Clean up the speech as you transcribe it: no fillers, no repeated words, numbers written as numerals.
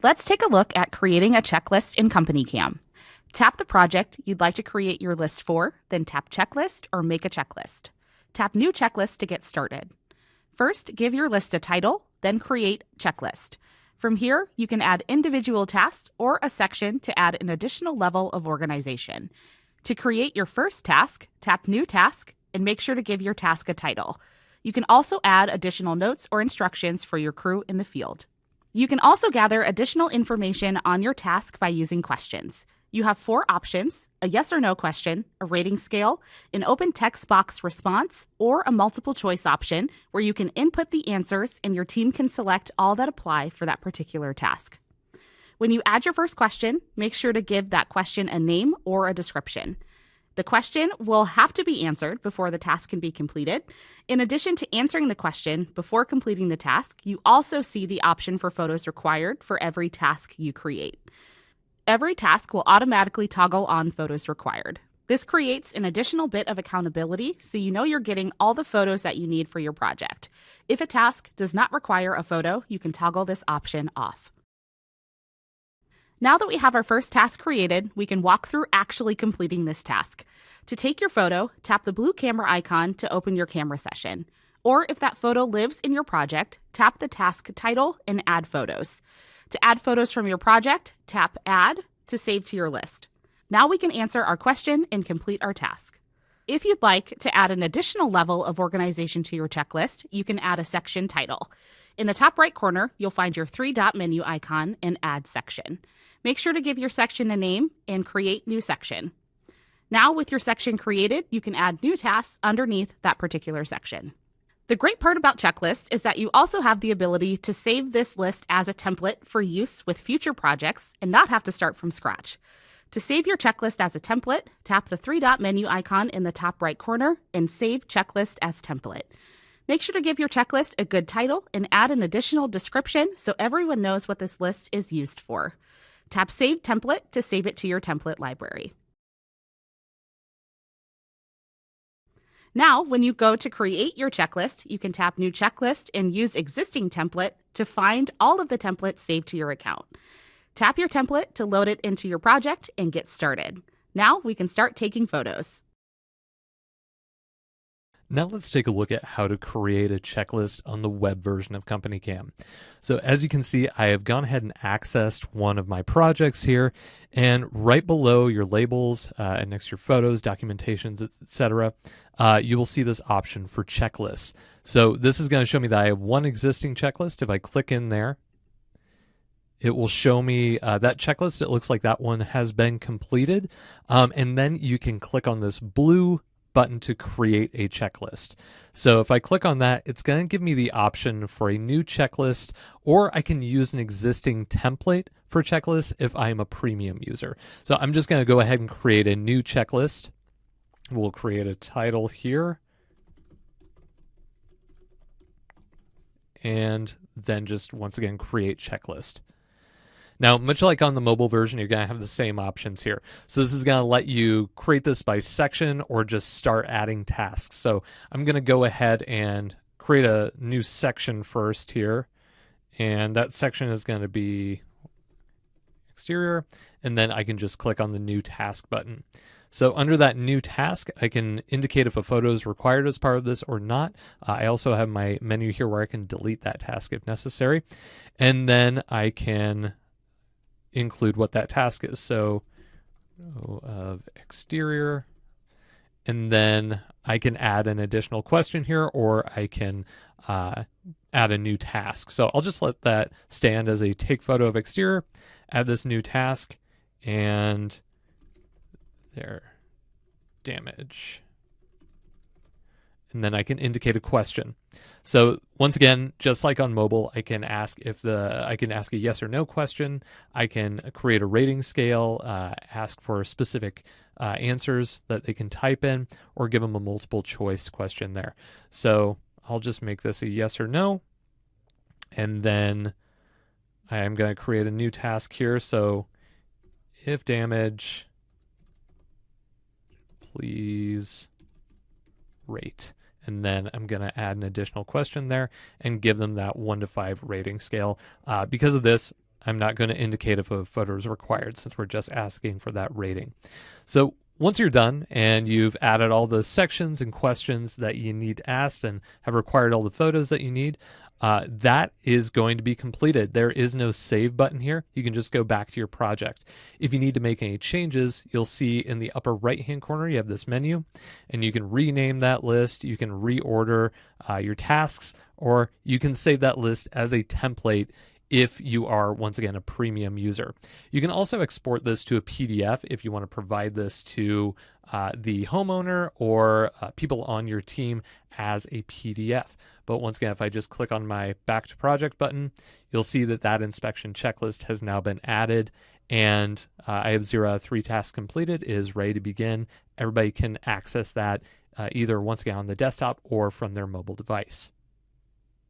Let's take a look at creating a checklist in CompanyCam. Tap the project you'd like to create your list for, then tap Checklist or Make a Checklist. Tap New Checklist to get started. First, give your list a title, then create Checklist. From here, you can add individual tasks or a section to add an additional level of organization. To create your first task, tap New Task and make sure to give your task a title. You can also add additional notes or instructions for your crew in the field. You can also gather additional information on your task by using questions. You have 4 options: a yes or no question, a rating scale, an open text box response, or a multiple choice option where you can input the answers and your team can select all that apply for that particular task. When you add your first question, make sure to give that question a name or a description. The question will have to be answered before the task can be completed. In addition to answering the question before completing the task, you also see the option for photos required for every task you create. Every task will automatically toggle on photos required. This creates an additional bit of accountability so you know you're getting all the photos that you need for your project. If a task does not require a photo, you can toggle this option off. Now that we have our first task created, we can walk through actually completing this task. To take your photo, tap the blue camera icon to open your camera session. Or if that photo lives in your project, tap the task title and add photos. To add photos from your project, tap Add to save to your list. Now we can answer our question and complete our task. If you'd like to add an additional level of organization to your checklist, you can add a section title. In the top right corner, you'll find your 3-dot menu icon and Add Section. Make sure to give your section a name and create new section. Now with your section created, you can add new tasks underneath that particular section. The great part about checklists is that you also have the ability to save this list as a template for use with future projects and not have to start from scratch. To save your checklist as a template, tap the 3-dot menu icon in the top right corner and Save Checklist as Template. Make sure to give your checklist a good title and add an additional description so everyone knows what this list is used for. Tap Save Template to save it to your template library. Now, when you go to create your checklist, you can tap New Checklist and use Existing Template to find all of the templates saved to your account. Tap your template to load it into your project and get started. Now we can start taking photos. Now let's take a look at how to create a checklist on the web version of CompanyCam. So as you can see, I have gone ahead and accessed one of my projects here, and right below your labels and next to your photos, documentations, etc., you will see this option for checklists. So this is going to show me that I have one existing checklist. If I click in there, it will show me that checklist. It looks like that one has been completed. And then you can click on this blue button to create a checklist. So if I click on that, it's going to give me the option for a new checklist, or I can use an existing template for checklists if I'm a premium user. So I'm just going to go ahead and create a new checklist. We'll create a title here, and then just once again create checklist. Now, much like on the mobile version, you're going to have the same options here. So this is going to let you create this by section or just start adding tasks. So I'm going to go ahead and create a new section first here. And that section is going to be exterior. And then I can just click on the new task button. So under that new task, I can indicate if a photo is required as part of this or not. I also have my menu here where I can delete that task if necessary. And then I can include what that task is. So of exterior, and then I can add an additional question here, or I can add a new task. So I'll just let that stand as a take photo of exterior, add this new task, and there, damage. And then I can indicate a question. So once again, just like on mobile, I can ask a yes or no question. I can create a rating scale, ask for specific answers that they can type in, or give them a multiple choice question there. So I'll just make this a yes or no, and then I am going to create a new task here. So if damage, please rate. And then I'm going to add an additional question there and give them that 1 to 5 rating scale. Because of this, I'm not going to indicate if a photo is required since we're just asking for that rating. So once you're done and you've added all the sections and questions that you need asked and have required all the photos that you need, that is going to be completed. There is no save button here. You can just go back to your project. If you need to make any changes, you'll see in the upper right-hand corner, you have this menu, and you can rename that list. You can reorder your tasks, or you can save that list as a template if you are, once again, a premium user. You can also export this to a PDF if you want to provide this to the homeowner or people on your team as a PDF. But once again, if I just click on my Back to Project button, you'll see that that inspection checklist has now been added, and I have 0 out of 3 tasks completed, is ready to begin. Everybody can access that either, once again, on the desktop or from their mobile device.